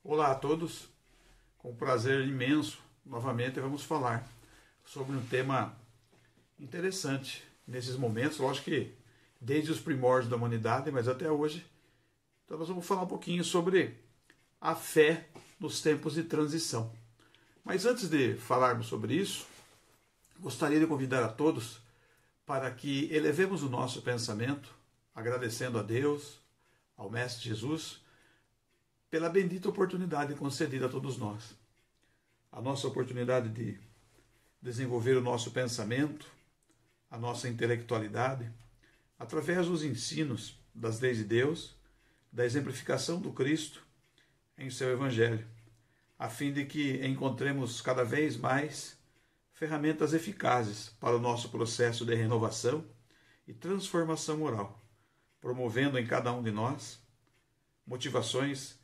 Olá a todos, com prazer imenso, novamente vamos falar sobre um tema interessante nesses momentos, lógico que desde os primórdios da humanidade, mas até hoje. Então nós vamos falar um pouquinho sobre a fé nos tempos de transição. Mas antes de falarmos sobre isso, gostaria de convidar a todos para que elevemos o nosso pensamento, agradecendo a Deus, ao Mestre Jesus, pela bendita oportunidade concedida a todos nós. A nossa oportunidade de desenvolver o nosso pensamento, a nossa intelectualidade, através dos ensinos das leis de Deus, da exemplificação do Cristo em seu Evangelho, a fim de que encontremos cada vez mais ferramentas eficazes para o nosso processo de renovação e transformação moral, promovendo em cada um de nós motivações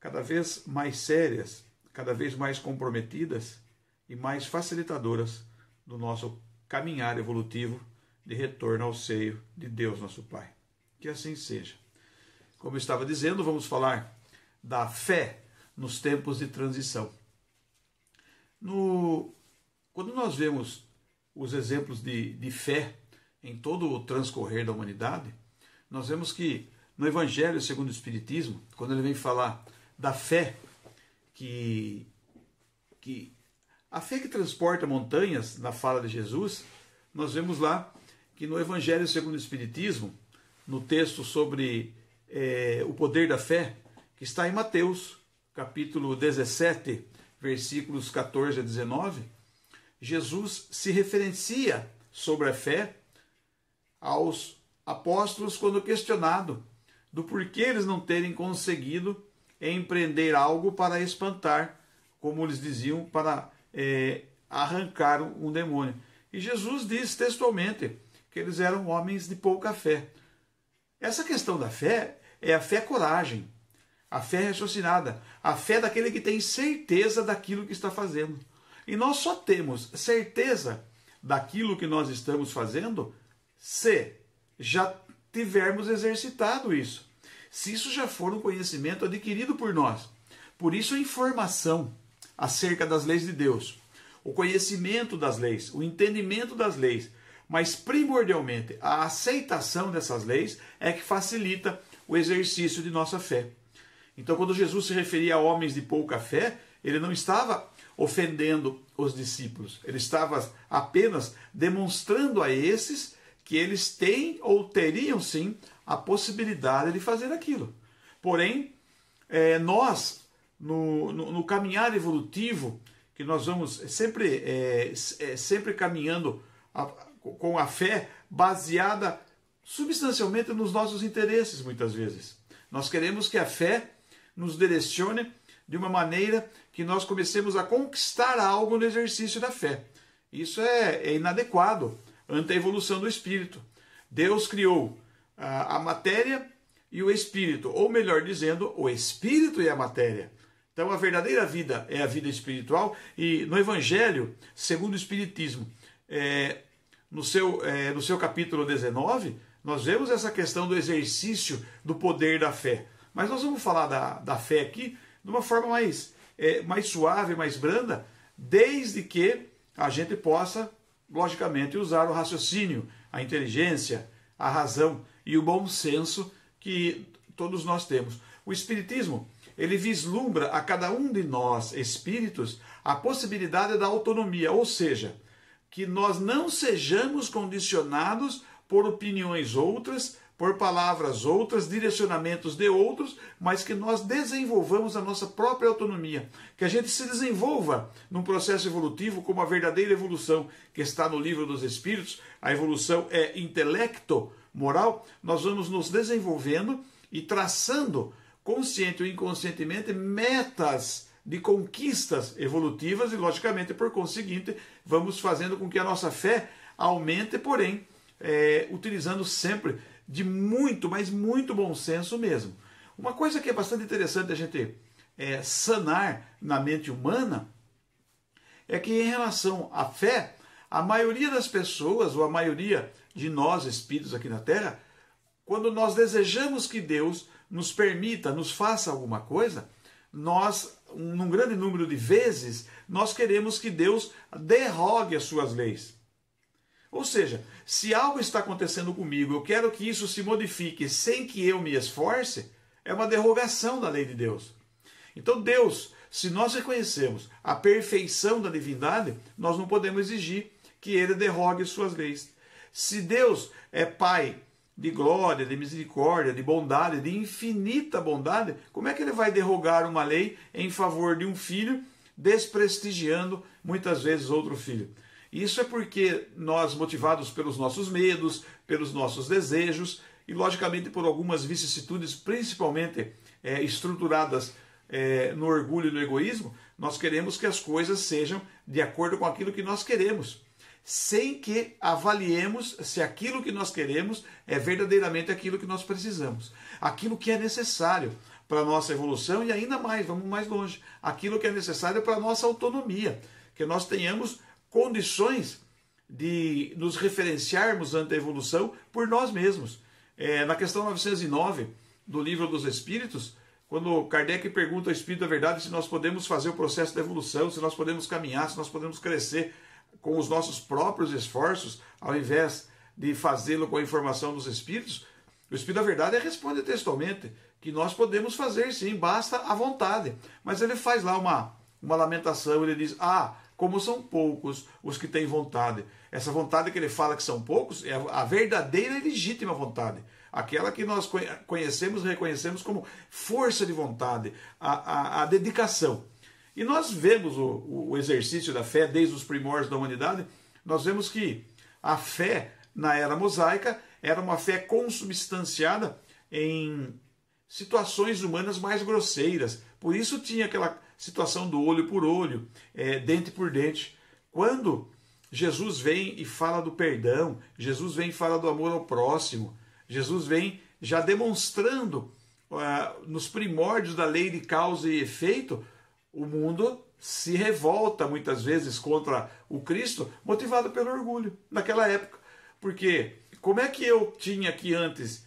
cada vez mais sérias, cada vez mais comprometidas e mais facilitadoras do nosso caminhar evolutivo de retorno ao seio de Deus, nosso Pai. Que assim seja. Como eu estava dizendo, vamos falar da fé nos tempos de transição. Quando nós vemos os exemplos de fé em todo o transcorrer da humanidade, nós vemos que no Evangelho segundo o Espiritismo, quando ele vem falar da fé a fé que transporta montanhas, na fala de Jesus, nós vemos lá que no Evangelho segundo o Espiritismo, no texto sobre o poder da fé, que está em Mateus, capítulo 17, versículos 14 a 19, Jesus se referencia sobre a fé aos apóstolos quando questionado do porquê eles não terem conseguido empreender algo para espantar, como eles diziam, para arrancar um demônio. E Jesus diz textualmente que eles eram homens de pouca fé. Essa questão da fé é a fé coragem, a fé raciocinada, a fé daquele que tem certeza daquilo que está fazendo. E nós só temos certeza daquilo que nós estamos fazendo se já tivermos exercitado isso. Se isso já for um conhecimento adquirido por nós. Por isso a informação acerca das leis de Deus, o conhecimento das leis, o entendimento das leis, mas primordialmente a aceitação dessas leis é que facilita o exercício de nossa fé. Então quando Jesus se referia a homens de pouca fé, ele não estava ofendendo os discípulos, ele estava apenas demonstrando a esses que eles têm ou teriam sim a possibilidade de fazer aquilo. Porém, nós, no caminhar evolutivo, que nós vamos sempre caminhando com a fé baseada substancialmente nos nossos interesses, muitas vezes. Nós queremos que a fé nos direcione de uma maneira que nós comecemos a conquistar algo no exercício da fé. Isso é inadequado ante a evolução do espírito. Deus criou a matéria e o espírito, ou melhor dizendo, o espírito e a matéria. Então a verdadeira vida é a vida espiritual, e no Evangelho, segundo o Espiritismo, no seu capítulo 19, nós vemos essa questão do exercício do poder da fé. Mas nós vamos falar da fé aqui de uma forma mais suave, mais branda, desde que a gente possa, logicamente, usar o raciocínio, a inteligência, a razão e o bom senso que todos nós temos. O Espiritismo, ele vislumbra a cada um de nós, espíritos, a possibilidade da autonomia, ou seja, que nós não sejamos condicionados por opiniões outras, por palavras outras, direcionamentos de outros, mas que nós desenvolvamos a nossa própria autonomia, que a gente se desenvolva num processo evolutivo como a verdadeira evolução que está no Livro dos Espíritos. A evolução é intelecto, moral. Nós vamos nos desenvolvendo e traçando, consciente ou inconscientemente, metas de conquistas evolutivas e, logicamente, por conseguinte, vamos fazendo com que a nossa fé aumente, porém, utilizando sempre de muito, mas muito bom senso mesmo. Uma coisa que é bastante interessante a gente sanar na mente humana é que, em relação à fé, a maioria das pessoas, ou a maioria de nós espíritos aqui na Terra, quando nós desejamos que Deus nos permita, nos faça alguma coisa, num grande número de vezes, nós queremos que Deus derrogue as suas leis. Ou seja, se algo está acontecendo comigo, eu quero que isso se modifique sem que eu me esforce, é uma derrogação da lei de Deus. Então Deus, se nós reconhecemos a perfeição da divindade, nós não podemos exigir que Ele derrogue suas leis. Se Deus é Pai de glória, de misericórdia, de bondade, de infinita bondade, como é que Ele vai derrogar uma lei em favor de um filho, desprestigiando muitas vezes outro filho? Isso é porque nós, motivados pelos nossos medos, pelos nossos desejos e, logicamente, por algumas vicissitudes, principalmente estruturadas no orgulho e no egoísmo, nós queremos que as coisas sejam de acordo com aquilo que nós queremos, sem que avaliemos se aquilo que nós queremos é verdadeiramente aquilo que nós precisamos, aquilo que é necessário para a nossa evolução e ainda mais, vamos mais longe, aquilo que é necessário para a nossa autonomia, que nós tenhamos condições de nos referenciarmos ante a evolução por nós mesmos. Na questão 909 do Livro dos Espíritos, quando Kardec pergunta ao Espírito da Verdade se nós podemos fazer o processo da evolução, se nós podemos caminhar, se nós podemos crescer com os nossos próprios esforços, ao invés de fazê-lo com a informação dos Espíritos, o Espírito da Verdade responde textualmente que nós podemos fazer sim, basta a vontade. Mas ele faz lá uma lamentação, ele diz, como são poucos os que têm vontade. Essa vontade que ele fala que são poucos é a verdadeira e legítima vontade. Aquela que nós conhecemos e reconhecemos como força de vontade, a dedicação. E nós vemos o exercício da fé desde os primórdios da humanidade, nós vemos que a fé na era mosaica era uma fé consubstanciada em situações humanas mais grosseiras. Por isso tinha aquela situação do olho por olho, dente por dente. Quando Jesus vem e fala do perdão, Jesus vem e fala do amor ao próximo, Jesus vem já demonstrando nos primórdios da lei de causa e efeito, o mundo se revolta muitas vezes contra o Cristo, motivado pelo orgulho naquela época. Porque como é que eu tinha que antes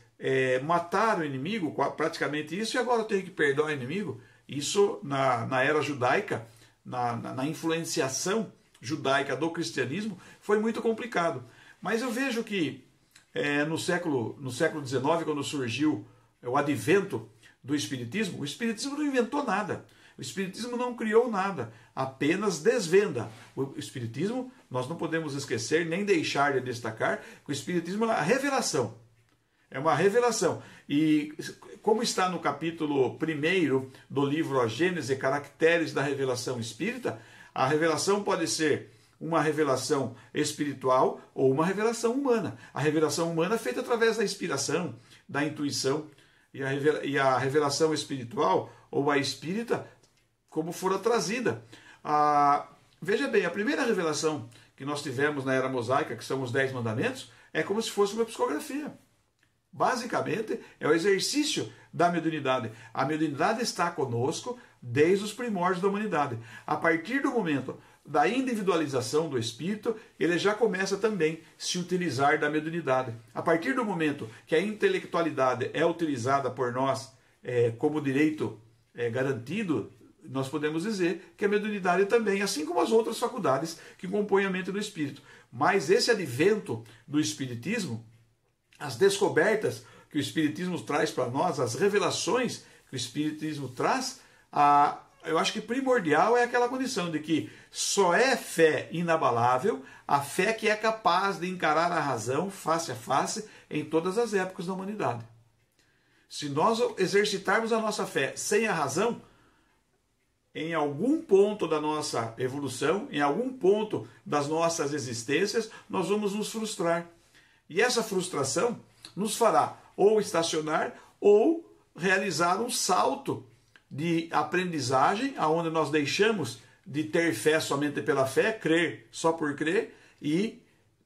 matar o inimigo, praticamente isso, e agora eu tenho que perdoar o inimigo? Isso na era judaica, na influenciação judaica do cristianismo, foi muito complicado. Mas eu vejo que no século XIX, quando surgiu o advento do Espiritismo, o Espiritismo não inventou nada. O Espiritismo não criou nada, apenas desvenda. O Espiritismo, nós não podemos esquecer, nem deixar de destacar, que o Espiritismo é uma revelação. É uma revelação. E como está no capítulo 1 do livro A Gênese, Caracteres da Revelação Espírita, a revelação pode ser uma revelação espiritual ou uma revelação humana. A revelação humana é feita através da inspiração, da intuição, e a revelação espiritual ou a espírita, como fora trazida. Veja bem, a primeira revelação que nós tivemos na era mosaica, que são os 10 mandamentos, é como se fosse uma psicografia. Basicamente, é o exercício da mediunidade. A mediunidade está conosco desde os primórdios da humanidade. A partir do momento da individualização do espírito, ele já começa também a se utilizar da mediunidade. A partir do momento que a intelectualidade é utilizada por nós como direito garantido, nós podemos dizer que a mediunidade também, assim como as outras faculdades que compõem a mente do espírito. Mas esse advento do espiritismo, as descobertas que o Espiritismo traz para nós, as revelações que o Espiritismo traz, eu acho que primordial é aquela condição de que só é fé inabalável a fé que é capaz de encarar a razão face a face em todas as épocas da humanidade. Se nós exercitarmos a nossa fé sem a razão, em algum ponto da nossa evolução, em algum ponto das nossas existências, nós vamos nos frustrar. E essa frustração nos fará ou estacionar ou realizar um salto de aprendizagem, aonde nós deixamos de ter fé somente pela fé, crer só por crer, e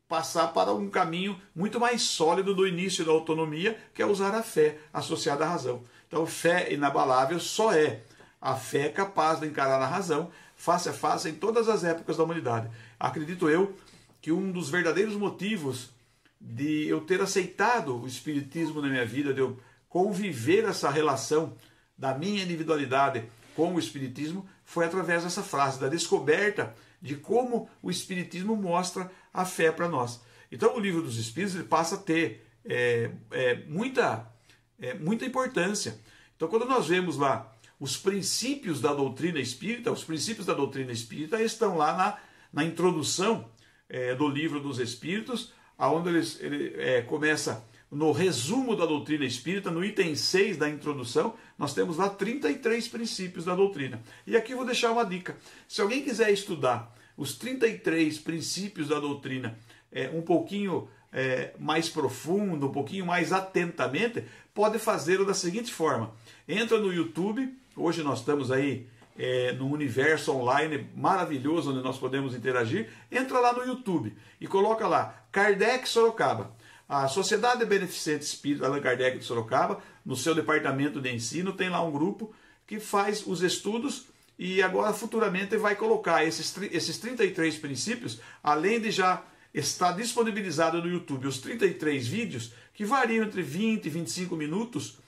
passar para um caminho muito mais sólido do início da autonomia, que é usar a fé associada à razão. Então, fé inabalável só é a fé capaz de encarar a razão face a face em todas as épocas da humanidade. Acredito eu que um dos verdadeiros motivos de eu ter aceitado o Espiritismo na minha vida, de eu conviver essa relação da minha individualidade com o Espiritismo foi através dessa frase, da descoberta de como o Espiritismo mostra a fé para nós. Então o Livro dos Espíritos ele passa a ter muita importância. Então quando nós vemos lá os princípios da doutrina espírita, os princípios da doutrina espírita estão lá na introdução do Livro dos Espíritos, onde ele começa no resumo da doutrina espírita, no item 6 da introdução, nós temos lá 33 princípios da doutrina. E aqui eu vou deixar uma dica. Se alguém quiser estudar os 33 princípios da doutrina um pouquinho mais profundo, um pouquinho mais atentamente, pode fazê-lo da seguinte forma. Entra no YouTube, hoje nós estamos aí num universo online maravilhoso, onde nós podemos interagir. Entra lá no YouTube e coloca lá, Kardec Sorocaba. A Sociedade Beneficente Espírita Allan Kardec de Sorocaba, no seu departamento de ensino, tem lá um grupo que faz os estudos e agora futuramente vai colocar esses 33 princípios, além de já estar disponibilizado no YouTube os 33 vídeos, que variam entre 20 e 25 minutos,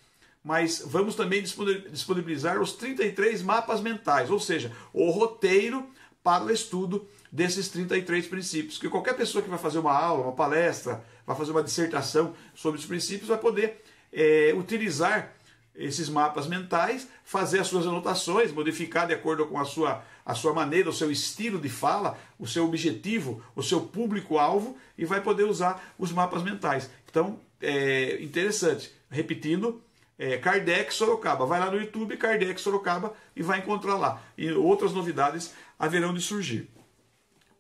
mas vamos também disponibilizar os 33 mapas mentais, ou seja, o roteiro para o estudo desses 33 princípios, que qualquer pessoa que vai fazer uma aula, uma palestra, vai fazer uma dissertação sobre os princípios, vai poder utilizar esses mapas mentais, fazer as suas anotações, modificar de acordo com a sua maneira, o seu estilo de fala, o seu objetivo, o seu público-alvo, e vai poder usar os mapas mentais. Então, interessante. Repetindo, Kardec Sorocaba. Vai lá no YouTube, Kardec Sorocaba, e vai encontrar lá. E outras novidades haverão de surgir.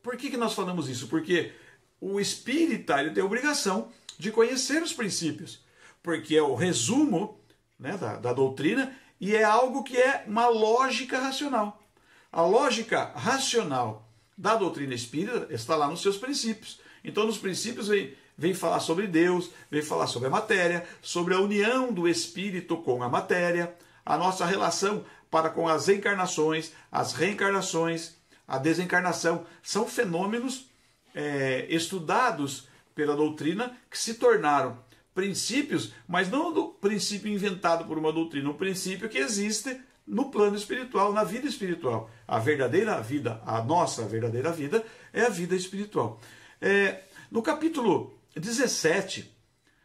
Por que nós falamos isso? Porque o espírita ele tem a obrigação de conhecer os princípios, porque é o resumo, né, da doutrina, e é algo que é uma lógica racional. A lógica racional da doutrina espírita está lá nos seus princípios. Então, nos princípios vem falar sobre Deus, vem falar sobre a matéria, sobre a união do espírito com a matéria, a nossa relação para com as encarnações, as reencarnações, a desencarnação. São fenômenos estudados pela doutrina que se tornaram princípios, mas não do princípio inventado por uma doutrina, um princípio que existe no plano espiritual, na vida espiritual. A verdadeira vida, a nossa verdadeira vida, é a vida espiritual. No capítulo 17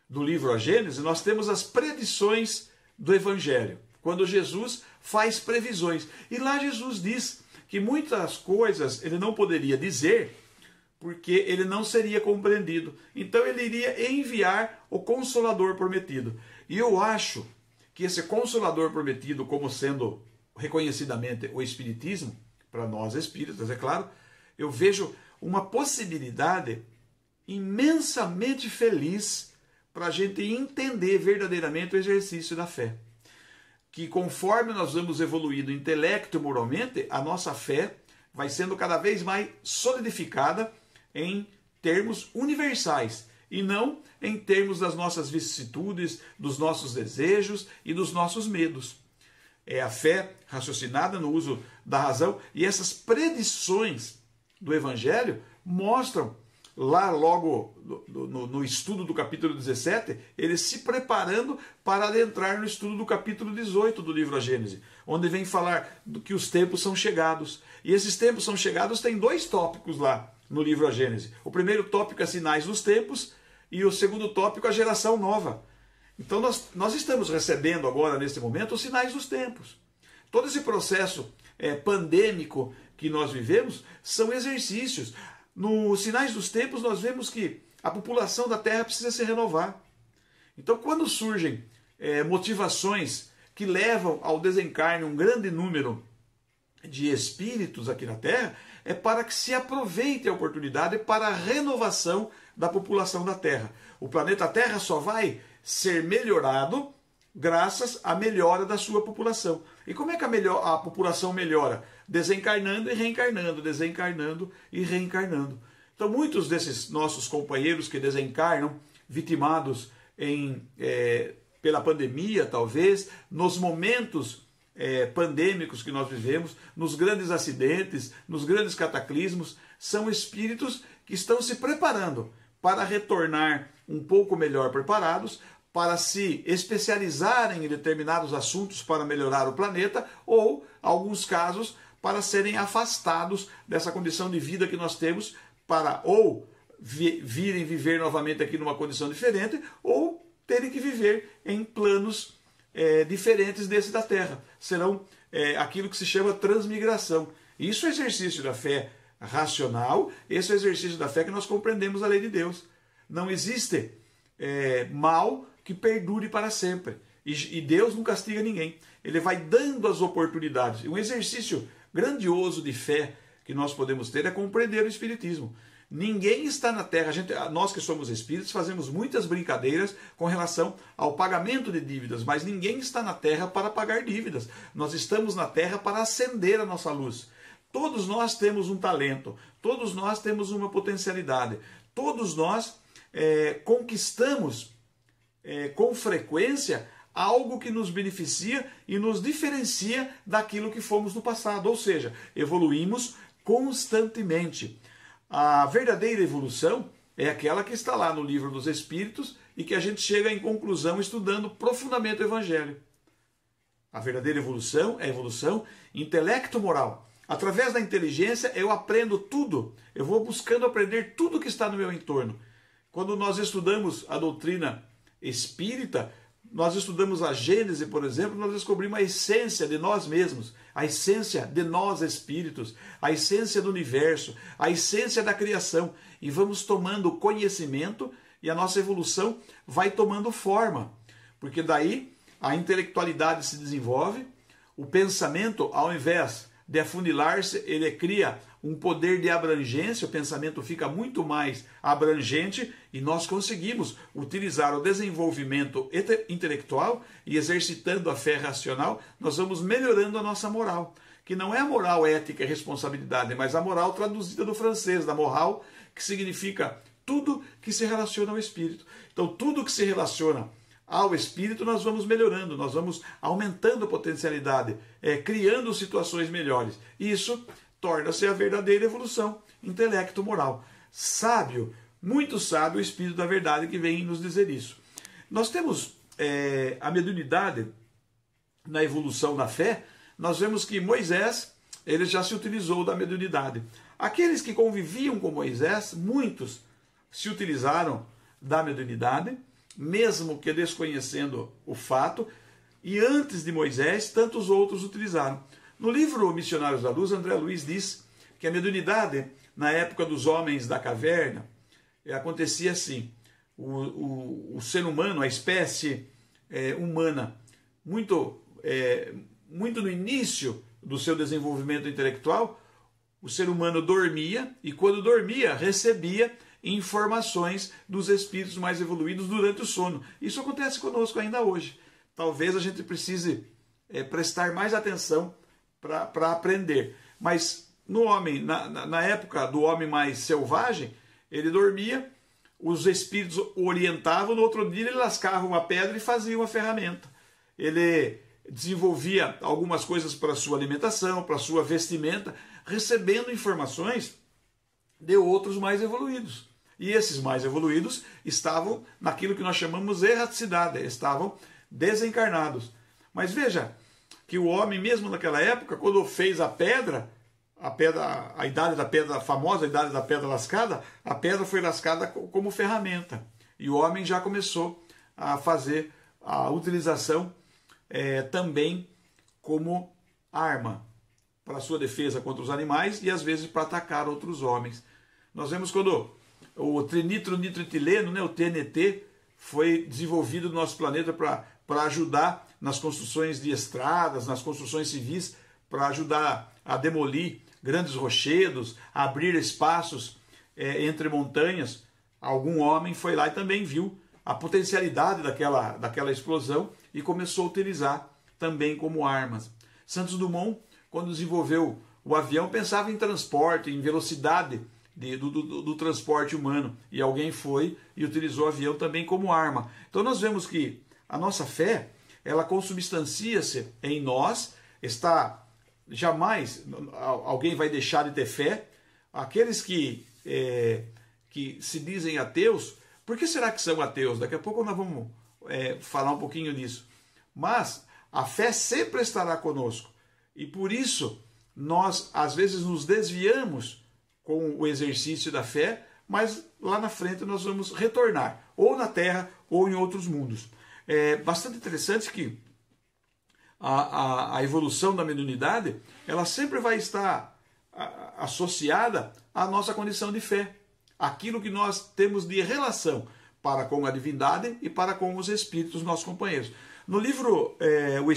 do livro A Gênese, nós temos as predições do Evangelho, quando Jesus faz previsões. E lá Jesus diz que muitas coisas ele não poderia dizer, porque ele não seria compreendido. Então ele iria enviar o Consolador prometido. E eu acho que esse Consolador prometido, como sendo reconhecidamente o Espiritismo, para nós espíritas, é claro, eu vejo uma possibilidade imensamente feliz para a gente entender verdadeiramente o exercício da fé. Que conforme nós vamos evoluindo intelecto e moralmente, a nossa fé vai sendo cada vez mais solidificada em termos universais e não em termos das nossas vicissitudes, dos nossos desejos e dos nossos medos. É a fé raciocinada no uso da razão, e essas predições do Evangelho mostram lá logo no estudo do capítulo 17, ele se preparando para adentrar no estudo do capítulo 18 do livro A Gênese, onde vem falar que os tempos são chegados. E esses tempos são chegados, tem dois tópicos lá no livro A Gênese. O primeiro tópico é sinais dos tempos, e o segundo tópico é a geração nova. Então nós estamos recebendo agora, nesse momento, os sinais dos tempos. Todo esse processo pandêmico que nós vivemos são exercícios. Nos sinais dos tempos nós vemos que a população da Terra precisa se renovar. Então quando surgem motivações que levam ao desencarne um grande número de espíritos aqui na Terra, é para que se aproveite a oportunidade para a renovação da população da Terra. O planeta Terra só vai ser melhorado graças à melhora da sua população. E como é que a população melhora? Desencarnando e reencarnando, desencarnando e reencarnando. Então muitos desses nossos companheiros que desencarnam, vitimados pela pandemia talvez, nos momentos pandêmicos que nós vivemos, nos grandes acidentes, nos grandes cataclismos, são espíritos que estão se preparando para retornar um pouco melhor preparados para se especializarem em determinados assuntos para melhorar o planeta, ou, alguns casos, para serem afastados dessa condição de vida que nós temos, para ou virem viver novamente aqui numa condição diferente, ou terem que viver em planos diferentes desse da Terra. Serão aquilo que se chama transmigração. Isso é exercício da fé racional, esse é o exercício da fé que nós compreendemos a lei de Deus. Não existe mal que perdure para sempre. E Deus não castiga ninguém. Ele vai dando as oportunidades. Um exercício grandioso de fé que nós podemos ter é compreender o Espiritismo. Ninguém está na Terra, nós que somos espíritos fazemos muitas brincadeiras com relação ao pagamento de dívidas, mas ninguém está na Terra para pagar dívidas. Nós estamos na Terra para acender a nossa luz. Todos nós temos um talento, todos nós temos uma potencialidade, todos nós conquistamos com frequência algo que nos beneficia e nos diferencia daquilo que fomos no passado, ou seja, evoluímos constantemente. A verdadeira evolução é aquela que está lá no Livro dos Espíritos e que a gente chega em conclusão estudando profundamente o Evangelho. A verdadeira evolução é a evolução intelecto-moral. Através da inteligência eu aprendo tudo, eu vou buscando aprender tudo que está no meu entorno. Quando nós estudamos a doutrina espírita, nós estudamos a Gênese, por exemplo, nós descobrimos a essência de nós mesmos, a essência de nós espíritos, a essência do universo, a essência da criação. E vamos tomando conhecimento e a nossa evolução vai tomando forma. Porque daí a intelectualidade se desenvolve, o pensamento, ao invés de afunilar-se, ele cria um poder de abrangência, o pensamento fica muito mais abrangente e nós conseguimos utilizar o desenvolvimento intelectual e exercitando a fé racional, nós vamos melhorando a nossa moral, que não é a moral ética e responsabilidade, mas a moral traduzida do francês, da moral, que significa tudo que se relaciona ao espírito. Então, tudo que se relaciona ao espírito, nós vamos melhorando, nós vamos aumentando a potencialidade, criando situações melhores. Isso torna-se a verdadeira evolução intelecto-moral. Sábio, muito sábio o Espírito da Verdade que vem nos dizer isso. Nós temos a mediunidade na evolução da fé, nós vemos que Moisés, ele já se utilizou da mediunidade. Aqueles que conviviam com Moisés, muitos se utilizaram da mediunidade, mesmo que desconhecendo o fato, e antes de Moisés, tantos outros utilizaram. No livro Missionários da Luz, André Luiz diz que a mediunidade, na época dos homens da caverna, acontecia assim. O ser humano, a espécie humana, muito no início do seu desenvolvimento intelectual, o ser humano dormia e, quando dormia, recebia informações dos espíritos mais evoluídos durante o sono. Isso acontece conosco ainda hoje. Talvez a gente precise prestar mais atenção para aprender. Mas no homem, na época do homem mais selvagem, ele dormia, os espíritos o orientavam, no outro dia ele lascava uma pedra e fazia uma ferramenta. Ele desenvolvia algumas coisas para a sua alimentação, para a sua vestimenta, recebendo informações de outros mais evoluídos. E esses mais evoluídos estavam naquilo que nós chamamos erraticidade, estavam desencarnados. Mas veja que o homem, mesmo naquela época, quando fez a idade da pedra, a famosa idade da pedra lascada, a pedra foi lascada como ferramenta. E o homem já começou a fazer a utilização também como arma para sua defesa contra os animais e às vezes para atacar outros homens. Nós vemos quando o trinitronitroetileno, o TNT, foi desenvolvido no nosso planeta para ajudar nas construções de estradas, nas construções civis, para ajudar a demolir grandes rochedos, a abrir espaços entre montanhas. Algum homem foi lá e também viu a potencialidade daquela explosão e começou a utilizar também como armas. Santos Dumont, quando desenvolveu o avião, pensava em transporte, em velocidade do transporte humano, e alguém foi e utilizou o avião também como arma. Então nós vemos que a nossa fé, ela consubstancia-se em nós, jamais alguém vai deixar de ter fé. Aqueles que se dizem ateus, por que será que são ateus? Daqui a pouco nós vamos falar um pouquinho disso. Mas a fé sempre estará conosco. E por isso nós às vezes nos desviamos com o exercício da fé, mas lá na frente nós vamos retornar, ou na Terra ou em outros mundos. É bastante interessante que a evolução da mediunidade, ela sempre vai estar associada à nossa condição de fé, aquilo que nós temos de relação para com a divindade e para com os espíritos, nossos companheiros. No livro O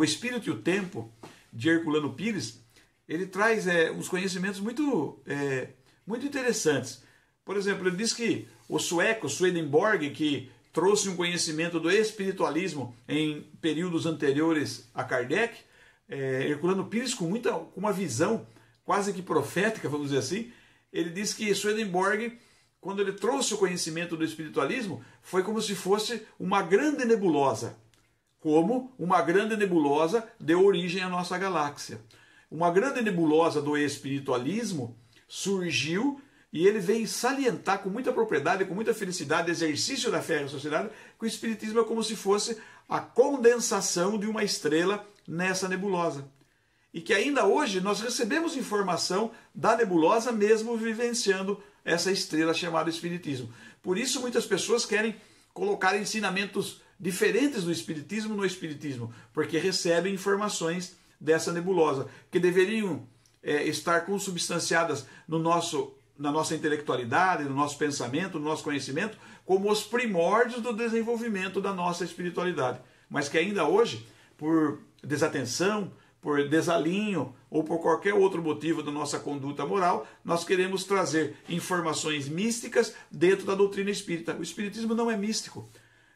Espírito e o Tempo, de Herculano Pires, ele traz uns conhecimentos muito interessantes. Por exemplo, ele diz que o sueco Swedenborg, que trouxe um conhecimento do espiritualismo em períodos anteriores a Kardec, Herculano Pires, com uma visão quase que profética, vamos dizer assim, ele diz que Swedenborg, quando ele trouxe o conhecimento do espiritualismo, foi como se fosse uma grande nebulosa. Como uma grande nebulosa deu origem à nossa galáxia. Uma grande nebulosa do espiritualismo surgiu e ele veio salientar com muita propriedade, com muita felicidade, exercício da fé na sociedade, que o espiritismo é como se fosse a condensação de uma estrela nessa nebulosa. E que ainda hoje nós recebemos informação da nebulosa mesmo vivenciando essa estrela chamada espiritismo. Por isso muitas pessoas querem colocar ensinamentos diferentes do espiritismo no espiritismo, porque recebem informações dessa nebulosa, que deveriam estar consubstanciadas na nossa intelectualidade, no nosso pensamento, no nosso conhecimento, como os primórdios do desenvolvimento da nossa espiritualidade. Mas que ainda hoje, por desatenção, por desalinho ou por qualquer outro motivo da nossa conduta moral, nós queremos trazer informações místicas dentro da doutrina espírita. O espiritismo não é místico.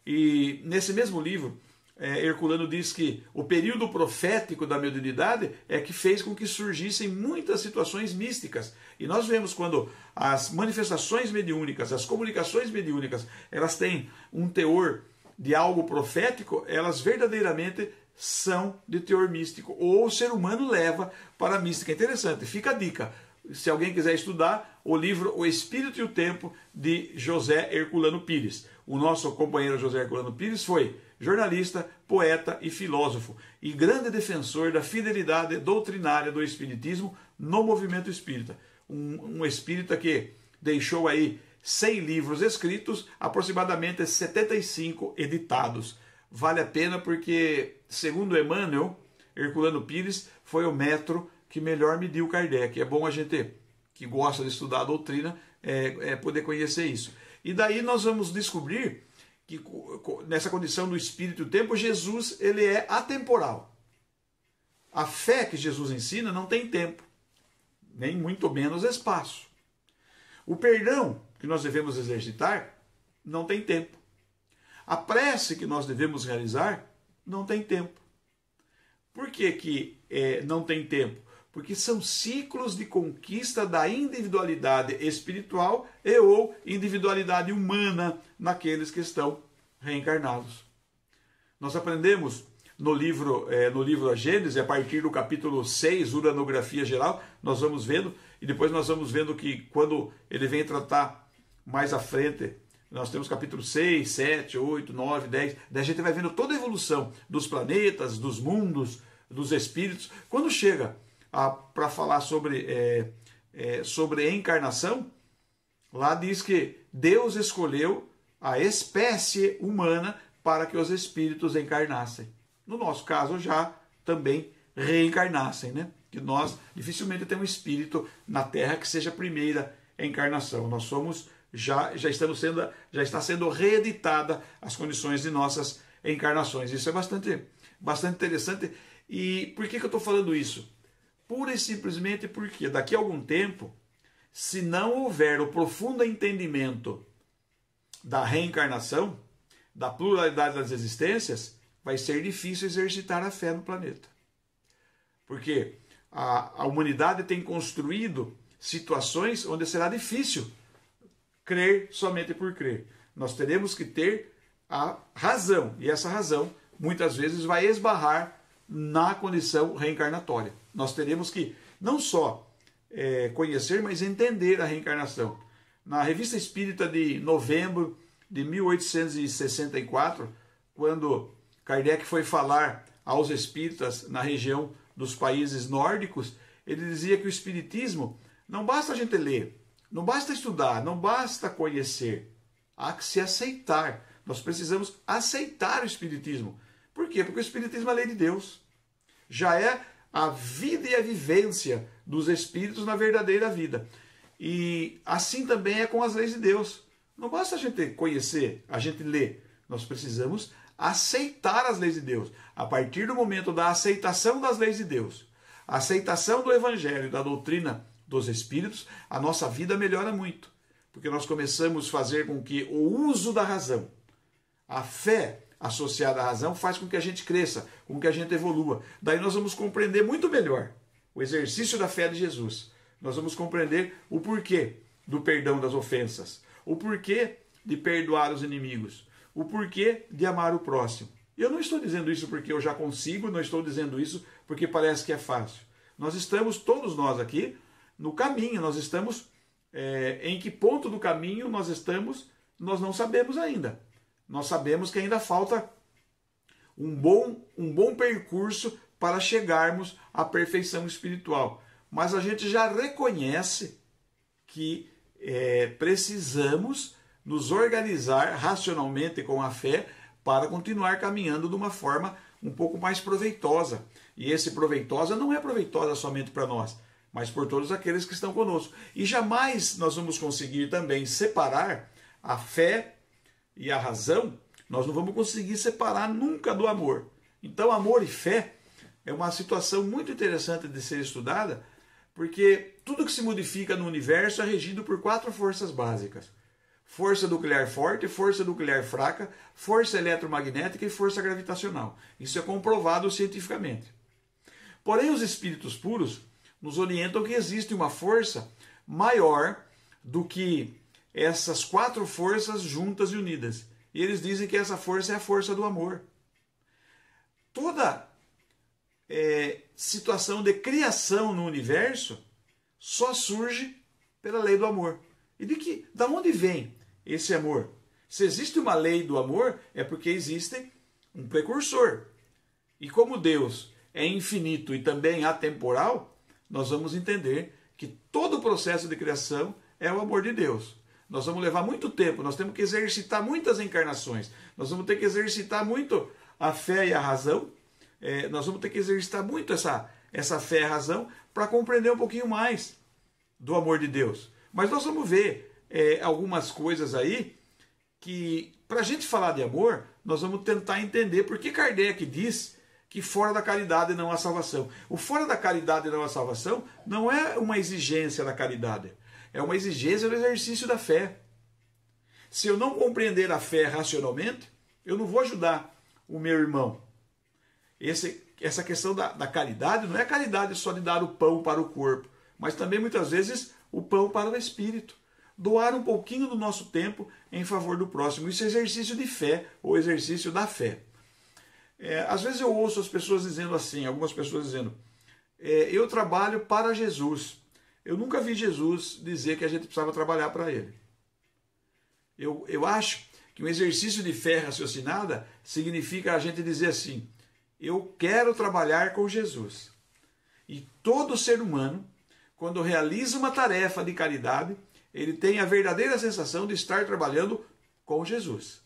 E nesse mesmo livro, Herculano diz que o período profético da mediunidade é que fez com que surgissem muitas situações místicas. E nós vemos quando as manifestações mediúnicas, as comunicações mediúnicas, elas têm um teor de algo profético, elas verdadeiramente são de teor místico, ou o ser humano leva para a mística. Interessante, fica a dica. Se alguém quiser estudar, o livro O Espírito e o Tempo, de José Herculano Pires. O nosso companheiro José Herculano Pires foi jornalista, poeta e filósofo, e grande defensor da fidelidade doutrinária do espiritismo no movimento espírita. Um espírita que deixou aí 100 livros escritos, aproximadamente 75 editados. Vale a pena porque, segundo Emmanuel, Herculano Pires foi o metro que melhor mediu Kardec. É bom a gente que gosta de estudar a doutrina poder conhecer isso. E daí nós vamos descobrir que nessa condição do espírito e do tempo, Jesus ele é atemporal. A fé que Jesus ensina não tem tempo, nem muito menos espaço. O perdão que nós devemos exercitar não tem tempo. A prece que nós devemos realizar não tem tempo. Por que não tem tempo? Porque são ciclos de conquista da individualidade espiritual e ou individualidade humana naqueles que estão reencarnados. Nós aprendemos no livro A Gênese, a partir do capítulo 6, Uranografia Geral, nós vamos vendo, e depois nós vamos vendo que quando ele vem tratar mais à frente, nós temos capítulo 6, 7, 8, 9, 10, daí a gente vai vendo toda a evolução dos planetas, dos mundos, dos espíritos. Quando chega para falar sobre encarnação, lá diz que Deus escolheu a espécie humana para que os espíritos encarnassem. No nosso caso, já também reencarnassem, né? Que nós dificilmente temos um espírito na Terra que seja a primeira encarnação. Nós somos já está sendo reeditada as condições de nossas encarnações. Isso é bastante interessante. E por que eu estou falando isso? Pura e simplesmente porque daqui a algum tempo, se não houver o profundo entendimento da reencarnação, da pluralidade das existências, vai ser difícil exercitar a fé no planeta. Porque a humanidade tem construído situações onde será difícil crer somente por crer. Nós teremos que ter a razão, e essa razão muitas vezes vai esbarrar na condição reencarnatória. Nós teremos que não só conhecer, mas entender a reencarnação. Na Revista Espírita de novembro de 1864, quando Kardec foi falar aos espíritas na região dos países nórdicos. Ele dizia que o espiritismo não basta a gente ler, não basta estudar, não basta conhecer, há que se aceitar. Nós precisamos aceitar o espiritismo. Por quê? Porque o espiritismo é a lei de Deus. Já é a vida e a vivência dos espíritos na verdadeira vida. E assim também é com as leis de Deus. Não basta a gente conhecer, a gente ler. Nós precisamos aceitar as leis de Deus. A partir do momento da aceitação das leis de Deus, a aceitação do Evangelho e da doutrina dos Espíritos, a nossa vida melhora muito. Porque nós começamos a fazer com que o uso da razão, a fé associada à razão, faz com que a gente cresça, com que a gente evolua. Daí nós vamos compreender muito melhor o exercício da fé de Jesus. Nós vamos compreender o porquê do perdão das ofensas, o porquê de perdoar os inimigos, o porquê de amar o próximo. Eu não estou dizendo isso porque eu já consigo, não estou dizendo isso porque parece que é fácil. Nós estamos, todos nós aqui, no caminho, nós estamos, em que ponto do caminho nós estamos, nós não sabemos ainda. Nós sabemos que ainda falta um bom percurso para chegarmos à perfeição espiritual. Mas a gente já reconhece que precisamos nos organizar racionalmente com a fé para continuar caminhando de uma forma um pouco mais proveitosa. E esse proveitosa não é proveitosa somente para nós, mas por todos aqueles que estão conosco. E jamais nós vamos conseguir também separar a fé e a razão, nós não vamos conseguir separar nunca do amor. Então, amor e fé é uma situação muito interessante de ser estudada, porque tudo que se modifica no universo é regido por 4 forças básicas. Força nuclear forte, força nuclear fraca, força eletromagnética e força gravitacional. Isso é comprovado cientificamente. Porém, os espíritos puros nos orientam que existe uma força maior do que essas 4 forças juntas e unidas. E eles dizem que essa força é a força do amor. Toda situação de criação no universo só surge pela lei do amor. E da onde vem esse amor? Se existe uma lei do amor, é porque existe um precursor. E como Deus é infinito e também atemporal, nós vamos entender que todo o processo de criação é o amor de Deus. Nós vamos levar muito tempo, nós temos que exercitar muitas encarnações, nós vamos ter que exercitar muito a fé e a razão, nós vamos ter que exercitar muito essa fé e a razão para compreender um pouquinho mais do amor de Deus. Mas nós vamos ver algumas coisas aí que, para a gente falar de amor, nós vamos tentar entender por que Kardec diz que fora da caridade não há salvação. O fora da caridade não há salvação não é uma exigência da caridade, é uma exigência do exercício da fé. Se eu não compreender a fé racionalmente, eu não vou ajudar o meu irmão. Essa questão da caridade não é caridade só de dar o pão para o corpo, mas também muitas vezes o pão para o espírito. Doar um pouquinho do nosso tempo em favor do próximo. Isso é exercício de fé, ou exercício da fé. Às vezes eu ouço as pessoas dizendo assim, algumas pessoas dizendo, eu trabalho para Jesus. Eu nunca vi Jesus dizer que a gente precisava trabalhar para Ele. Eu acho que um exercício de fé raciocinada significa a gente dizer assim, eu quero trabalhar com Jesus. E todo ser humano, quando realiza uma tarefa de caridade, ele tem a verdadeira sensação de estar trabalhando com Jesus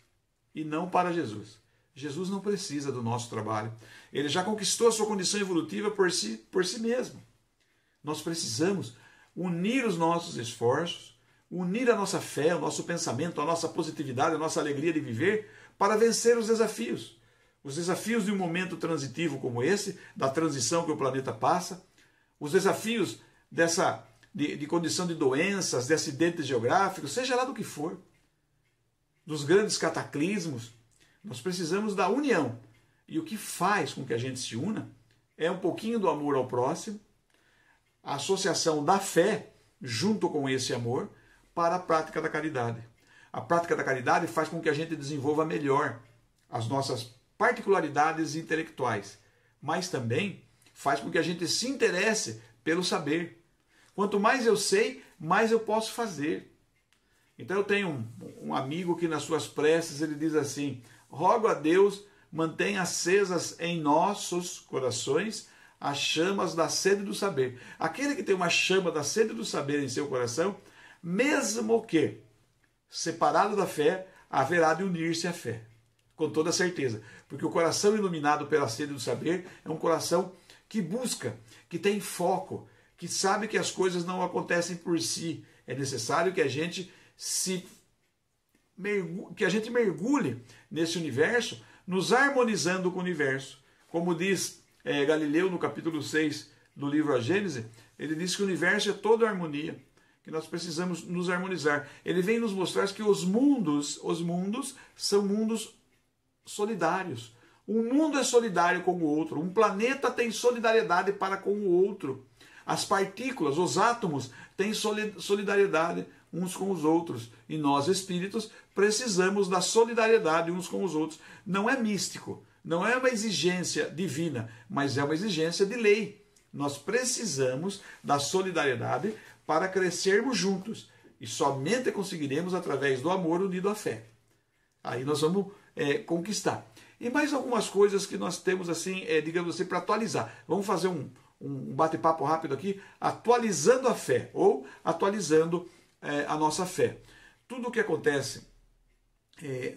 e não para Jesus. Jesus não precisa do nosso trabalho. Ele já conquistou a sua condição evolutiva por si mesmo. Nós precisamos unir os nossos esforços, unir a nossa fé, o nosso pensamento, a nossa positividade, a nossa alegria de viver para vencer os desafios. Os desafios de um momento transitivo como esse, da transição que o planeta passa, os desafios de condição de doenças, de acidentes geográficos, seja lá do que for, dos grandes cataclismos, nós precisamos da união. E o que faz com que a gente se una é um pouquinho do amor ao próximo, a associação da fé junto com esse amor para a prática da caridade. A prática da caridade faz com que a gente desenvolva melhor as nossas particularidades intelectuais, mas também faz com que a gente se interesse pelo saber. Quanto mais eu sei, mais eu posso fazer. Então eu tenho um amigo que nas suas preces ele diz assim: rogo a Deus, mantenha acesas em nossos corações as chamas da sede do saber. Aquele que tem uma chama da sede do saber em seu coração, mesmo que separado da fé, haverá de unir-se à fé, com toda certeza. Porque o coração iluminado pela sede do saber é um coração que busca, que tem foco, que sabe que as coisas não acontecem por si. É necessário que a gente mergulhe nesse universo, nos harmonizando com o universo. Como diz Galileu no capítulo 6 do livro A Gênese, ele diz que o universo é toda harmonia, que nós precisamos nos harmonizar. Ele vem nos mostrar que os mundos são mundos solidários. Um mundo é solidário com o outro, um planeta tem solidariedade para com o outro. As partículas, os átomos, têm solidariedade uns com os outros. E nós, espíritos, precisamos da solidariedade uns com os outros. Não é místico, não é uma exigência divina, mas é uma exigência de lei. Nós precisamos da solidariedade para crescermos juntos. E somente conseguiremos através do amor unido à fé. Aí nós vamos conquistar. E mais algumas coisas que nós temos, assim, digamos assim, para atualizar. Vamos fazer um bate-papo rápido aqui, atualizando a fé, ou atualizando a nossa fé. Tudo o que acontece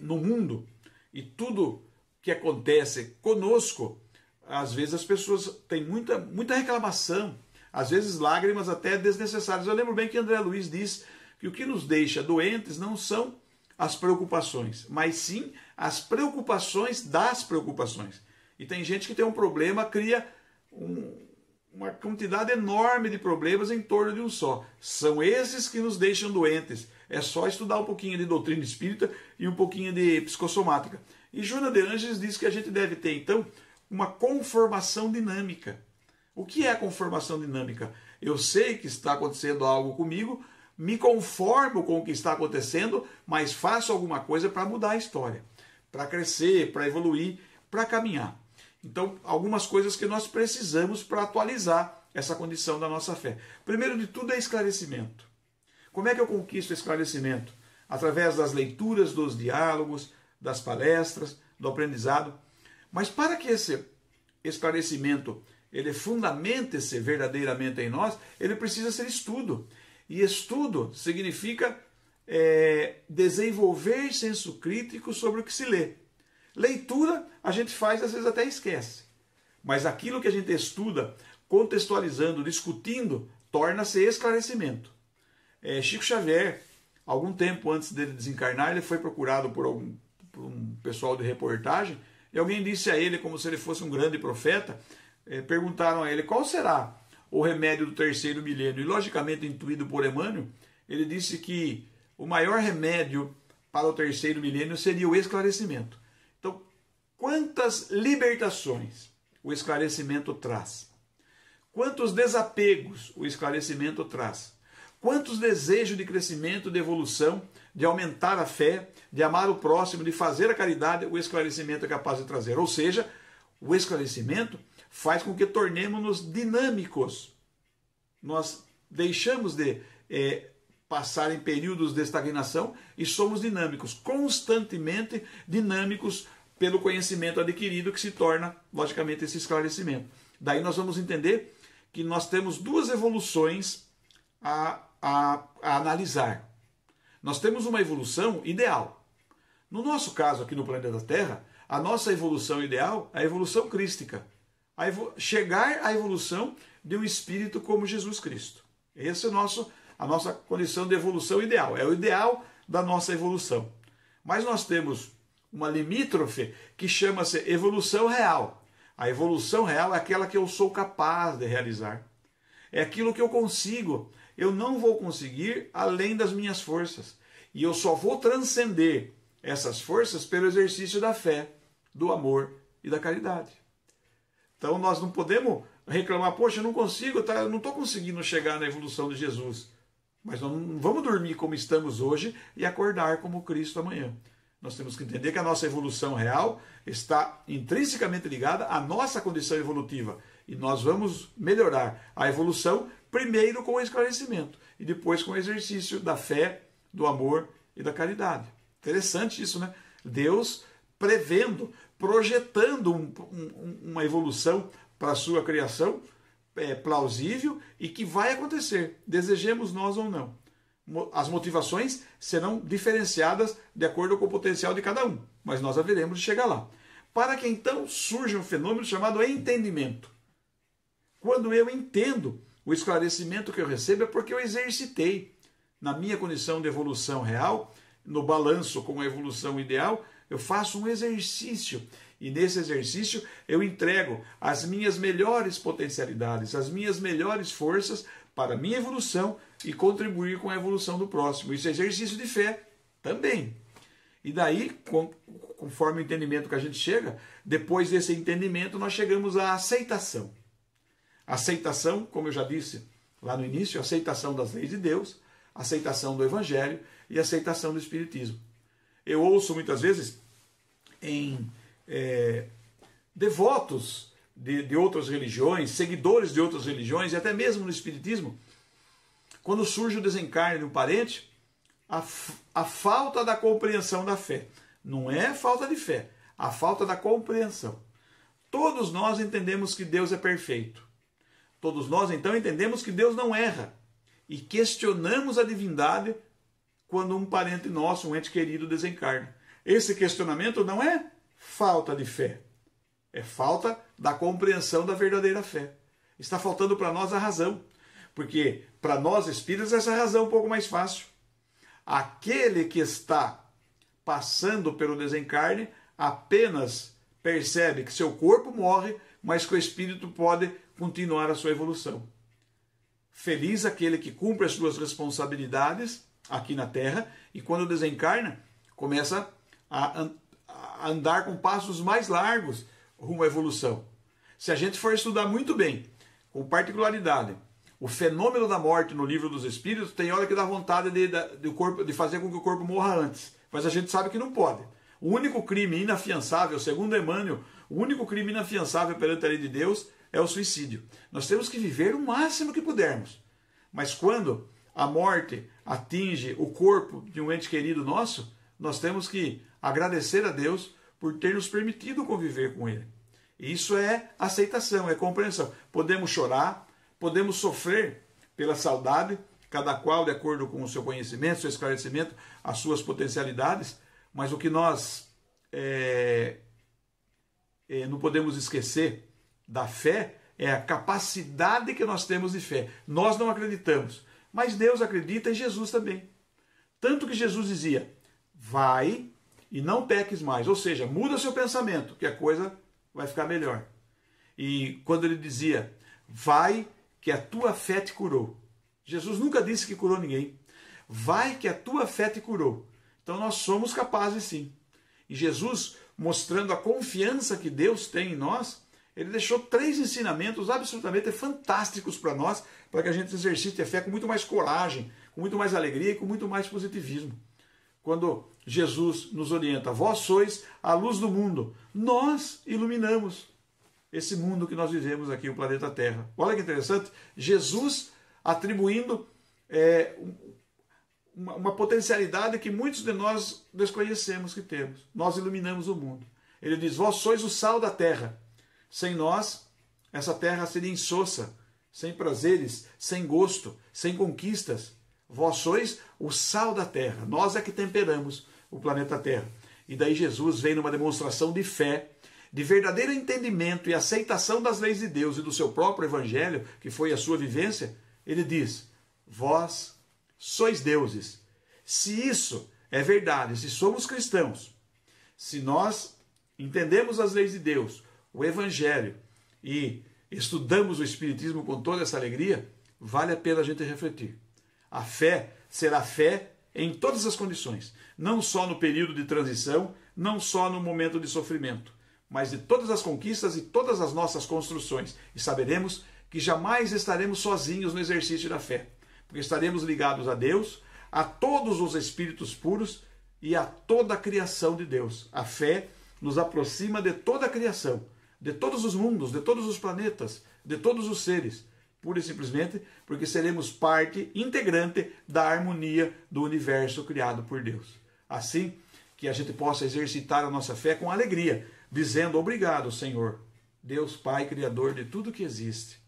no mundo e tudo que acontece conosco, às vezes as pessoas têm muita reclamação, às vezes lágrimas até desnecessárias. Eu lembro bem que André Luiz diz que o que nos deixa doentes não são as preocupações, mas sim as preocupações das preocupações. E tem gente que tem um problema, cria uma quantidade enorme de problemas em torno de um só. São esses que nos deixam doentes. É só estudar um pouquinho de doutrina espírita e um pouquinho de psicossomática. E Joana de Ângeles diz que a gente deve ter, então, uma conformação dinâmica. O que é a conformação dinâmica? Eu sei que está acontecendo algo comigo, me conformo com o que está acontecendo, mas faço alguma coisa para mudar a história, para crescer, para evoluir, para caminhar. Então, algumas coisas que nós precisamos para atualizar essa condição da nossa fé. Primeiro de tudo é esclarecimento. Como é que eu conquisto esclarecimento? Através das leituras, dos diálogos, das palestras, do aprendizado. Mas para que esse esclarecimento ele fundamente-se verdadeiramente em nós, ele precisa ser estudo. E estudo significa desenvolver senso crítico sobre o que se lê. Leitura a gente faz, às vezes até esquece. Mas aquilo que a gente estuda, contextualizando, discutindo, torna-se esclarecimento. Chico Xavier, algum tempo antes dele desencarnar, ele foi procurado por um pessoal de reportagem, e alguém disse a ele, como se ele fosse um grande profeta, perguntaram a ele qual será o remédio do terceiro milênio. E logicamente intuído por Emmanuel, ele disse que o maior remédio para o terceiro milênio seria o esclarecimento. Então, quantas libertações o esclarecimento traz? Quantos desapegos o esclarecimento traz? Quantos desejos de crescimento, de evolução, de aumentar a fé, de amar o próximo, de fazer a caridade, o esclarecimento é capaz de trazer. Ou seja, o esclarecimento faz com que tornemos-nos dinâmicos. Nós deixamos de passar em períodos de estagnação e somos dinâmicos, constantemente dinâmicos pelo conhecimento adquirido que se torna, logicamente, esse esclarecimento. Daí nós vamos entender que nós temos duas evoluções a analisar. Nós temos uma evolução ideal. No nosso caso, aqui no planeta Terra, a nossa evolução ideal é a evolução crística. Chegar à evolução de um espírito como Jesus Cristo. Essa é a nossa condição de evolução ideal. É o ideal da nossa evolução. Mas nós temos uma limítrofe que chama-se evolução real. A evolução real é aquela que eu sou capaz de realizar. É aquilo que eu consigo. Eu não vou conseguir além das minhas forças. E eu só vou transcender essas forças pelo exercício da fé, do amor e da caridade. Então nós não podemos reclamar, poxa, eu não consigo, eu não estou conseguindo chegar na evolução de Jesus. Mas nós não vamos dormir como estamos hoje e acordar como Cristo amanhã. Nós temos que entender que a nossa evolução real está intrinsecamente ligada à nossa condição evolutiva. E nós vamos melhorar a evolução primeiro com o esclarecimento e depois com o exercício da fé, do amor e da caridade. Interessante isso, né? Deus prevendo, projetando uma evolução para a sua criação plausível e que vai acontecer, desejemos nós ou não. As motivações serão diferenciadas de acordo com o potencial de cada um, mas nós haveremos de chegar lá. Para que então surja um fenômeno chamado entendimento. Quando eu entendo, o esclarecimento que eu recebo é porque eu exercitei. Na minha condição de evolução real, no balanço com a evolução ideal, eu faço um exercício. E nesse exercício eu entrego as minhas melhores potencialidades, as minhas melhores forças para a minha evolução e contribuir com a evolução do próximo. Isso é exercício de fé também. E daí, conforme o entendimento que a gente chega, depois desse entendimento nós chegamos à aceitação. Aceitação, como eu já disse lá no início, aceitação das leis de Deus, aceitação do Evangelho e aceitação do Espiritismo. Eu ouço muitas vezes em devotos de outras religiões, seguidores de outras religiões, e até mesmo no Espiritismo, quando surge o desencarne de um parente, a falta da compreensão da fé. Não é falta de fé, a falta da compreensão. Todos nós entendemos que Deus é perfeito. Todos nós, então, entendemos que Deus não erra. E questionamos a divindade quando um parente nosso, um ente querido, desencarna. Esse questionamento não é falta de fé. É falta da compreensão da verdadeira fé. Está faltando para nós a razão. Porque para nós espíritas essa razão é um pouco mais fácil. Aquele que está passando pelo desencarne apenas percebe que seu corpo morre, mas que o espírito pode continuar a sua evolução. Feliz aquele que cumpre as suas responsabilidades aqui na Terra e quando desencarna começa a andar com passos mais largos rumo à evolução. Se a gente for estudar muito bem, com particularidade, o fenômeno da morte no Livro dos Espíritos, tem hora que dá vontade de fazer com que o corpo morra antes, mas a gente sabe que não pode. O único crime inafiançável, segundo Emmanuel, o único crime inafiançável perante a lei de Deus é o suicídio. Nós temos que viver o máximo que pudermos. Mas quando a morte atinge o corpo de um ente querido nosso, nós temos que agradecer a Deus por ter nos permitido conviver com ele. E isso é aceitação, é compreensão. Podemos chorar, podemos sofrer pela saudade, cada qual de acordo com o seu conhecimento, seu esclarecimento, as suas potencialidades, mas o que nós não podemos esquecer da fé é a capacidade que nós temos de fé. Nós não acreditamos, mas Deus acredita e Jesus também. Tanto que Jesus dizia, vai e não peques mais, ou seja, muda seu pensamento, que a coisa vai ficar melhor. E quando ele dizia, vai que a tua fé te curou. Jesus nunca disse que curou ninguém. Vai que a tua fé te curou. Então nós somos capazes sim. E Jesus, mostrando a confiança que Deus tem em nós, ele deixou 3 ensinamentos absolutamente fantásticos para nós, para que a gente exercite a fé com muito mais coragem, com muito mais alegria e com muito mais positivismo. Quando Jesus nos orienta, vós sois a luz do mundo, nós iluminamos esse mundo que nós vivemos aqui, o planeta Terra. Olha que interessante, Jesus atribuindo uma potencialidade que muitos de nós desconhecemos que temos. Nós iluminamos o mundo. Ele diz, vós sois o sal da terra. Sem nós, essa terra seria insossa, sem prazeres, sem gosto, sem conquistas. Vós sois o sal da terra. Nós é que temperamos o planeta Terra. E daí Jesus vem numa demonstração de fé, de verdadeiro entendimento e aceitação das leis de Deus e do seu próprio Evangelho, que foi a sua vivência. Ele diz, vós sois deuses. Se isso é verdade, se somos cristãos, se nós entendemos as leis de Deus, o Evangelho e estudamos o Espiritismo com toda essa alegria, vale a pena a gente refletir. A fé será fé em todas as condições, não só no período de transição, não só no momento de sofrimento, mas de todas as conquistas e todas as nossas construções. E saberemos que jamais estaremos sozinhos no exercício da fé, porque estaremos ligados a Deus, a todos os espíritos puros e a toda a criação de Deus. A fé nos aproxima de toda a criação, de todos os mundos, de todos os planetas, de todos os seres. pura e simplesmente porque seremos parte integrante da harmonia do universo criado por Deus. Assim que a gente possa exercitar a nossa fé com alegria, dizendo obrigado, Senhor, Deus Pai, Criador de tudo que existe.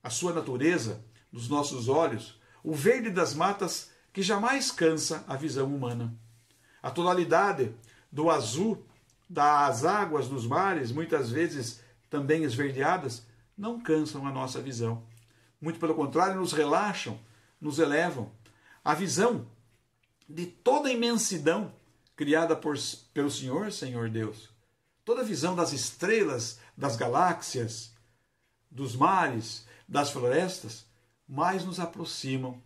A sua natureza, dos nossos olhos, o verde das matas que jamais cansa a visão humana. A tonalidade do azul das águas dos mares, muitas vezes também esverdeadas, não cansam a nossa visão. Muito pelo contrário, nos relaxam, nos elevam. A visão de toda a imensidão criada pelo Senhor, Senhor Deus. Toda a visão das estrelas, das galáxias, dos mares, das florestas, mais nos aproximam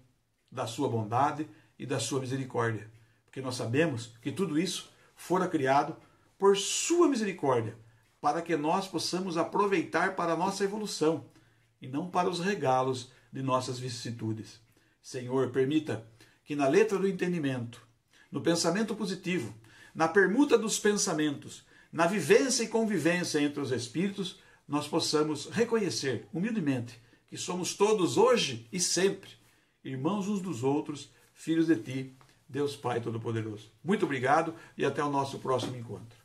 da sua bondade e da sua misericórdia. Porque nós sabemos que tudo isso fora criado por sua misericórdia, para que nós possamos aproveitar para a nossa evolução e não para os regalos de nossas vicissitudes. Senhor, permita que na letra do entendimento, no pensamento positivo, na permuta dos pensamentos, na vivência e convivência entre os espíritos, nós possamos reconhecer humildemente que somos todos hoje e sempre irmãos uns dos outros, filhos de Ti, Deus Pai Todo-Poderoso. Muito obrigado e até o nosso próximo encontro.